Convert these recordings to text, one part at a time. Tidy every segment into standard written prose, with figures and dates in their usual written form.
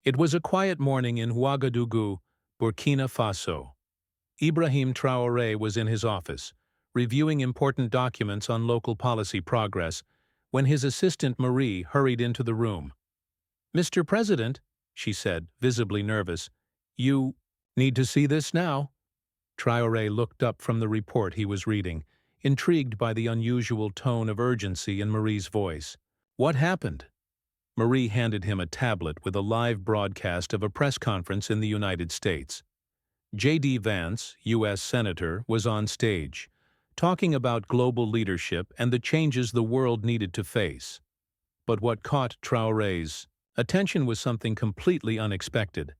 It was a quiet morning in Ouagadougou, Burkina Faso. Ibrahim Traoré was in his office, reviewing important documents on local policy progress, when his assistant Marie hurried into the room. "Mr. President," she said, visibly nervous, "you need to see this now." Traoré looked up from the report he was reading, intrigued by the unusual tone of urgency in Marie's voice. "What happened?" Marie handed him a tablet with a live broadcast of a press conference in the United States. J.D. Vance, U.S. Senator, was on stage, talking about global leadership and the changes the world needed to face. But what caught Traoré's attention was something completely unexpected.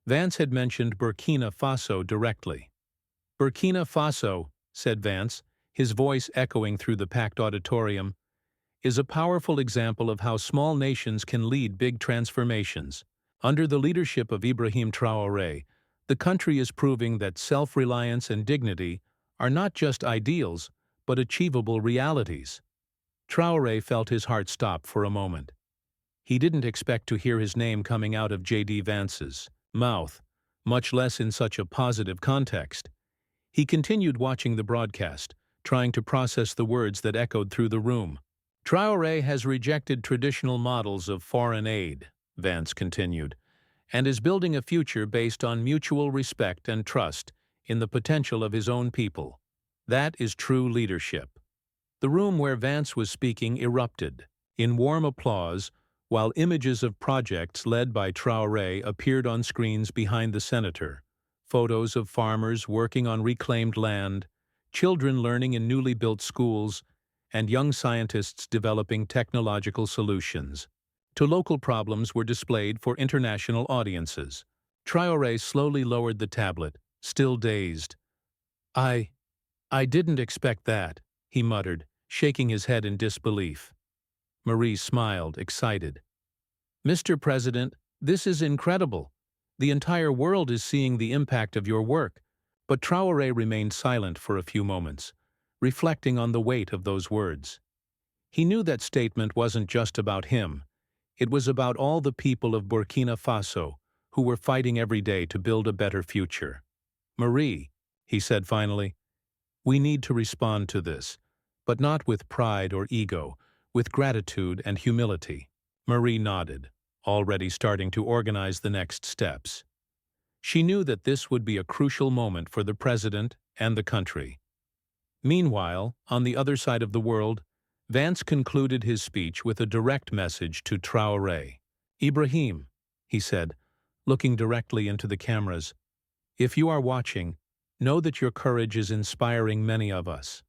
Vance had mentioned Burkina Faso directly. "Burkina Faso," said Vance, his voice echoing through the packed auditorium, "is a powerful example of how small nations can lead big transformations. Under the leadership of Ibrahim Traoré, the country is proving that self-reliance and dignity are not just ideals, but achievable realities." Traoré felt his heart stop for a moment. He didn't expect to hear his name coming out of J.D. Vance's mouth, much less in such a positive context. He continued watching the broadcast, trying to process the words that echoed through the room. "Traoré has rejected traditional models of foreign aid," Vance continued, "and is building a future based on mutual respect and trust in the potential of his own people. That is true leadership." The room where Vance was speaking erupted in warm applause, while images of projects led by Traoré appeared on screens behind the senator. Photos of farmers working on reclaimed land, children learning in newly built schools, and young scientists developing technological solutions to local problems were displayed for international audiences. Traoré slowly lowered the tablet, still dazed. I didn't expect that," he muttered, shaking his head in disbelief. Marie smiled, excited. "Mr. President, this is incredible. The entire world is seeing the impact of your work." But Traoré remained silent for a few moments, reflecting on the weight of those words. He knew that statement wasn't just about him. It was about all the people of Burkina Faso who were fighting every day to build a better future. "Marie," he said finally, "we need to respond to this, but not with pride or ego, with gratitude and humility." Marie nodded, already starting to organize the next steps. She knew that this would be a crucial moment for the president and the country. Meanwhile, on the other side of the world, Vance concluded his speech with a direct message to Traoré. "Ibrahim," he said, looking directly into the cameras, "if you are watching, know that your courage is inspiring many of us.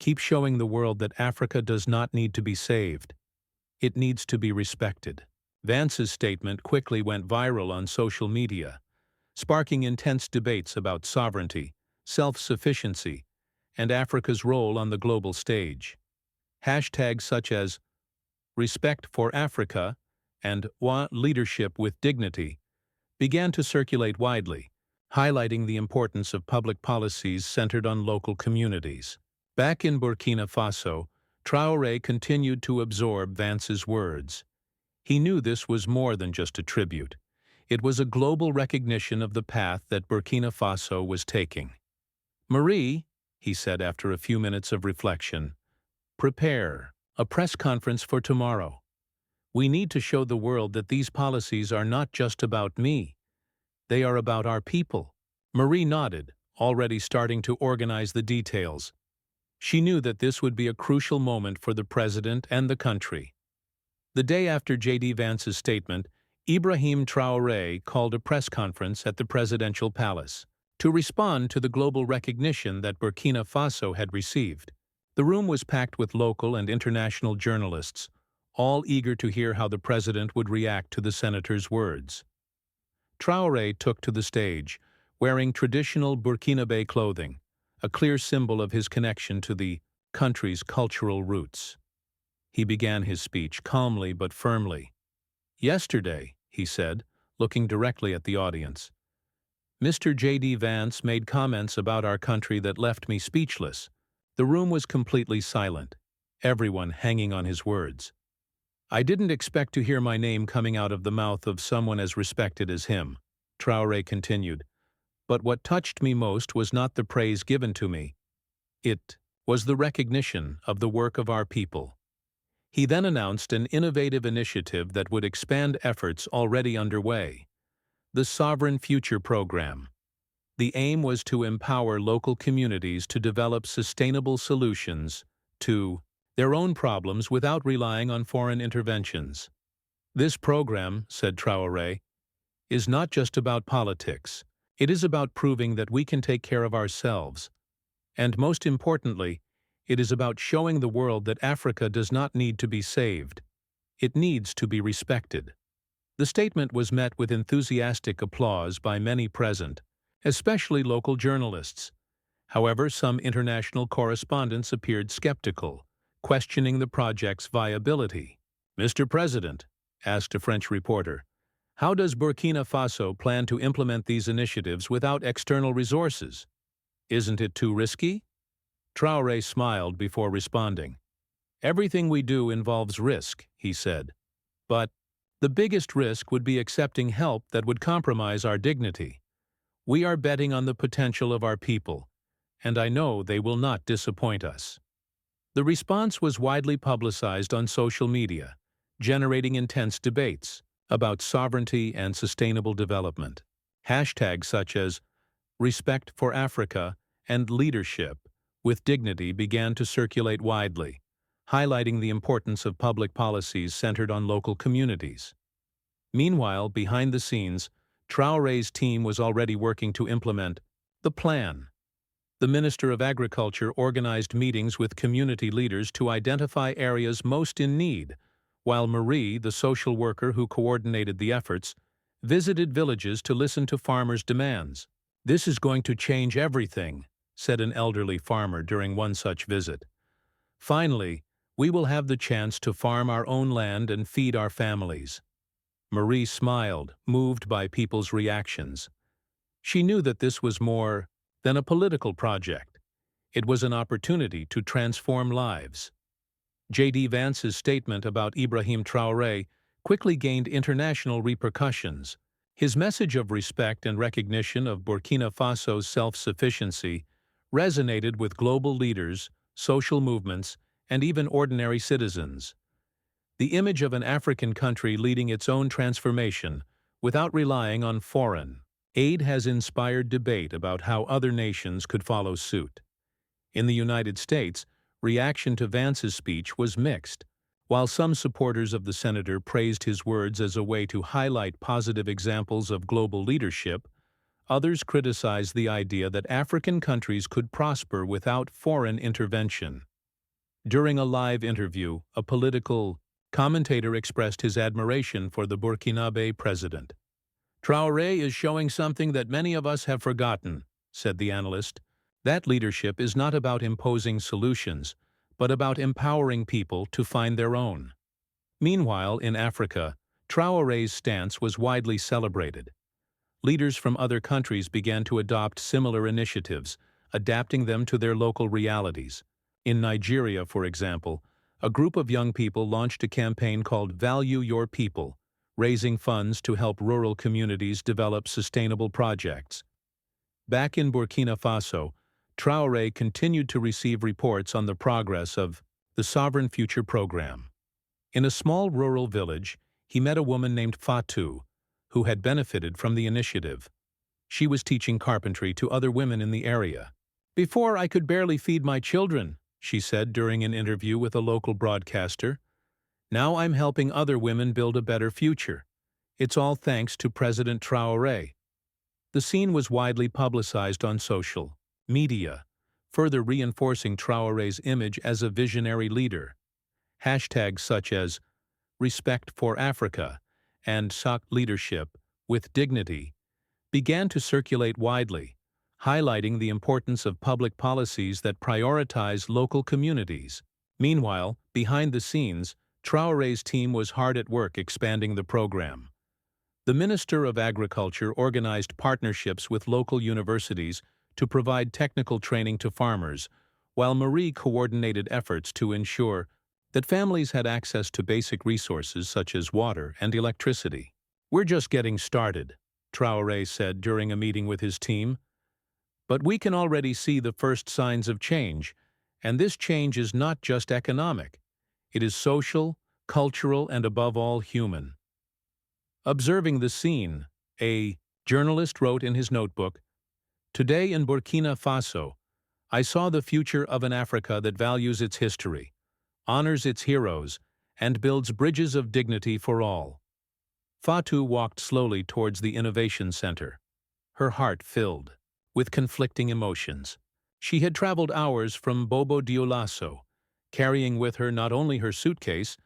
Keep showing the world that Africa does not need to be saved. It needs to be respected." Vance's statement quickly went viral on social media, sparking intense debates about sovereignty, self-sufficiency, and Africa's role on the global stage. Hashtags such as "Respect for Africa" and "Leadership with Dignity" began to circulate widely, highlighting the importance of public policies centered on local communities. Back in Burkina Faso, Traoré continued to absorb Vance's words. He knew this was more than just a tribute. It was a global recognition of the path that Burkina Faso was taking. "Marie," he said after a few minutes of reflection, "prepare a press conference for tomorrow. We need to show the world that these policies are not just about me. They are about our people." Marie nodded, already starting to organize the details. She knew that this would be a crucial moment for the president and the country. The day after J.D. Vance's statement, Ibrahim Traoré called a press conference at the presidential palace to respond to the global recognition that Burkina Faso had received. The room was packed with local and international journalists, all eager to hear how the president would react to the senator's words. Traoré took to the stage, wearing traditional Burkinabe clothing, a clear symbol of his connection to the country's cultural roots. He began his speech calmly but firmly. "Yesterday," he said, looking directly at the audience, "Mr. J.D. Vance made comments about our country that left me speechless." The room was completely silent, everyone hanging on his words. I didn't expect to hear my name coming out of the mouth of someone as respected as him, Traoré continued. But what touched me most was not the praise given to me. It was the recognition of the work of our people. He then announced an innovative initiative that would expand efforts already underway, the Sovereign Future Program. The aim was to empower local communities to develop sustainable solutions to their own problems without relying on foreign interventions. This program, said Traoré, is not just about politics. It is about proving that we can take care of ourselves. And most importantly, it is about showing the world that Africa does not need to be saved. It needs to be respected. The statement was met with enthusiastic applause by many present, especially local journalists. However, some international correspondents appeared skeptical, questioning the project's viability. "Mr. President," asked a French reporter, "how does Burkina Faso plan to implement these initiatives without external resources? Isn't it too risky?" Traoré smiled before responding. "Everything we do involves risk," he said. "But the biggest risk would be accepting help that would compromise our dignity. We are betting on the potential of our people, and I know they will not disappoint us." The response was widely publicized on social media, generating intense debates about sovereignty and sustainable development. Hashtags such as "Respect for Africa" and "Leadership with Dignity" began to circulate widely, highlighting the importance of public policies centered on local communities. Meanwhile, behind the scenes, Traoré's team was already working to implement the plan. The Minister of Agriculture organized meetings with community leaders to identify areas most in need, while Marie, the social worker who coordinated the efforts, visited villages to listen to farmers' demands. "This is going to change everything," said an elderly farmer during one such visit. "Finally, we will have the chance to farm our own land and feed our families." Marie smiled, moved by people's reactions. She knew that this was more than a political project. It was an opportunity to transform lives. J.D. Vance's statement about Ibrahim Traoré quickly gained international repercussions. His message of respect and recognition of Burkina Faso's self-sufficiency resonated with global leaders, social movements, and even ordinary citizens. The image of an African country leading its own transformation without relying on foreign aid has inspired debate about how other nations could follow suit. In the United States, reaction to Vance's speech was mixed. While some supporters of the senator praised his words as a way to highlight positive examples of global leadership, others criticized the idea that African countries could prosper without foreign intervention. During a live interview, a political commentator expressed his admiration for the Burkinabe president. "Traoré is showing something that many of us have forgotten," said the analyst. "That leadership is not about imposing solutions, but about empowering people to find their own." Meanwhile, in Africa, Traoré's stance was widely celebrated. Leaders from other countries began to adopt similar initiatives, adapting them to their local realities. In Nigeria, for example, a group of young people launched a campaign called Value Your People, raising funds to help rural communities develop sustainable projects. Back in Burkina Faso, Traoré continued to receive reports on the progress of the Sovereign Future Program. In a small rural village, he met a woman named Fatou, who had benefited from the initiative. She was teaching carpentry to other women in the area. "Before I could barely feed my children," she said during an interview with a local broadcaster. "Now I'm helping other women build a better future. It's all thanks to President Traoré." The scene was widely publicized on social media, further reinforcing Traoré's image as a visionary leader. Hashtags such as "Respect for Africa" and "Leadership with Dignity" began to circulate widely, highlighting the importance of public policies that prioritize local communities. Meanwhile, behind the scenes, Traoré's team was hard at work expanding the program. The Minister of Agriculture organized partnerships with local universities to provide technical training to farmers, while Marie coordinated efforts to ensure that families had access to basic resources such as water and electricity. "We're just getting started," Traoré said during a meeting with his team. "But we can already see the first signs of change, and this change is not just economic. It is social, cultural, and above all human." Observing the scene, a journalist wrote in his notebook, "Today in Burkina Faso, I saw the future of an Africa that values its history, honors its heroes, and builds bridges of dignity for all." Fatou walked slowly towards the Innovation Center, her heart filled with conflicting emotions. She had traveled hours from Bobo Dioulasso, carrying with her not only her suitcase,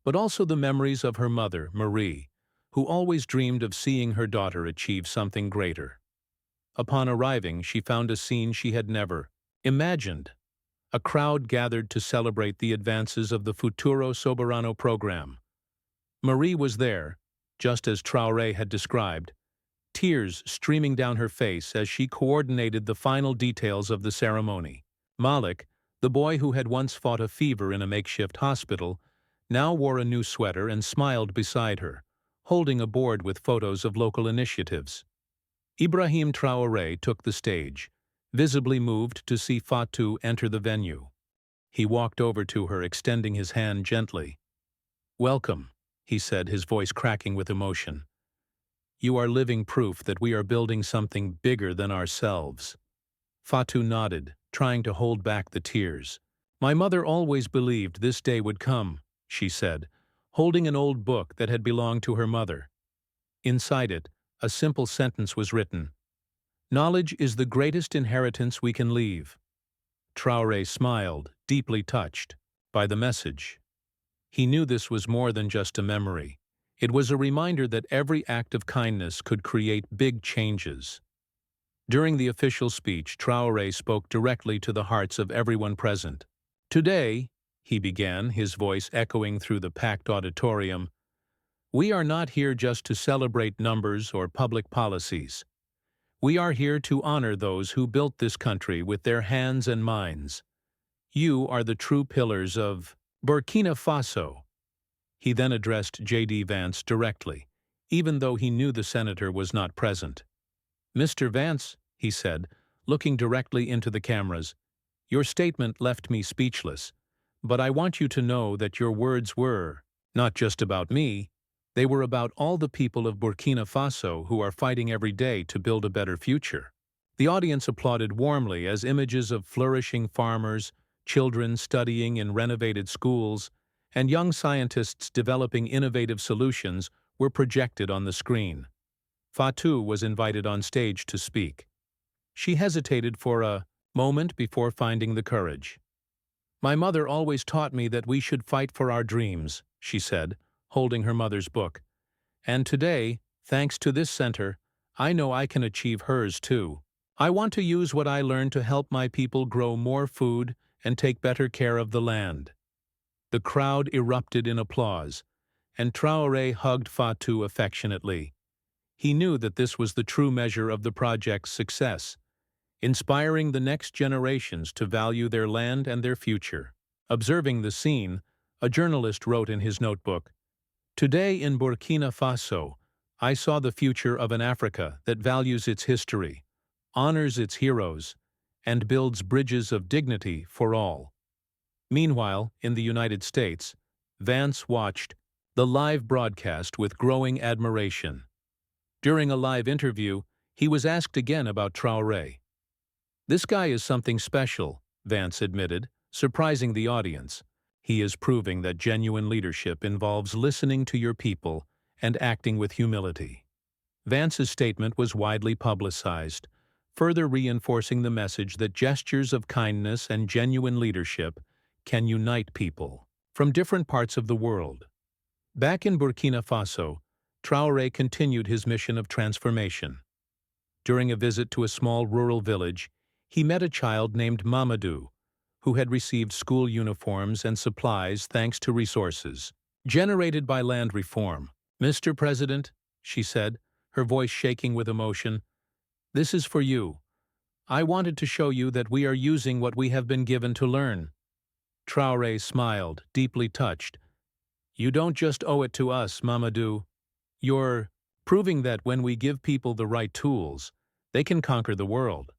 but also the memories of her mother, Marie, who always dreamed of seeing her daughter achieve something greater. Upon arriving, she found a scene she had never imagined. A crowd gathered to celebrate the advances of the Futuro Soberano program. Marie was there, just as Traoré had described, tears streaming down her face as she coordinated the final details of the ceremony. Malik, the boy who had once fought a fever in a makeshift hospital, now wore a new sweater and smiled beside her, holding a board with photos of local initiatives. Ibrahim Traoré took the stage, visibly moved to see Fatou enter the venue. He walked over to her, extending his hand gently. "Welcome," he said, his voice cracking with emotion. "You are living proof that we are building something bigger than ourselves." Fatou nodded, trying to hold back the tears. "My mother always believed this day would come," she said, holding an old book that had belonged to her mother. Inside it, a simple sentence was written: "Knowledge is the greatest inheritance we can leave." Traoré smiled, deeply touched by the message. He knew this was more than just a memory. It was a reminder that every act of kindness could create big changes. During the official speech, Traoré spoke directly to the hearts of everyone present. "Today," he began, his voice echoing through the packed auditorium, "we are not here just to celebrate numbers or public policies. We are here to honor those who built this country with their hands and minds. You are the true pillars of Burkina Faso." He then addressed J.D. Vance directly, even though he knew the senator was not present. "Mr. Vance," he said, looking directly into the cameras, "your statement left me speechless, but I want you to know that your words were not just about me, they were about all the people of Burkina Faso who are fighting every day to build a better future." The audience applauded warmly as images of flourishing farmers, children studying in renovated schools, and young scientists developing innovative solutions were projected on the screen. Fatou was invited on stage to speak. She hesitated for a moment before finding the courage. "My mother always taught me that we should fight for our dreams," she said, holding her mother's book. "And today, thanks to this center, I know I can achieve hers too. I want to use what I learned to help my people grow more food and take better care of the land." The crowd erupted in applause, and Traoré hugged Fatou affectionately. He knew that this was the true measure of the project's success, inspiring the next generations to value their land and their future. Observing the scene, a journalist wrote in his notebook, "Today in Burkina Faso, I saw the future of an Africa that values its history, honors its heroes, and builds bridges of dignity for all." Meanwhile, in the United States, Vance watched the live broadcast with growing admiration. During a live interview, he was asked again about Traoré. "This guy is something special," Vance admitted, surprising the audience. "He is proving that genuine leadership involves listening to your people and acting with humility." Vance's statement was widely publicized, further reinforcing the message that gestures of kindness and genuine leadership can unite people from different parts of the world. Back in Burkina Faso, Traoré continued his mission of transformation. During a visit to a small rural village, he met a child named Mamadou, who had received school uniforms and supplies thanks to resources generated by land reform. "Mr. President," she said, her voice shaking with emotion, "this is for you. I wanted to show you that we are using what we have been given to learn." Traoré smiled, deeply touched. You don't just owe it to us, Mamadou. You're proving that when we give people the right tools, they can conquer the world.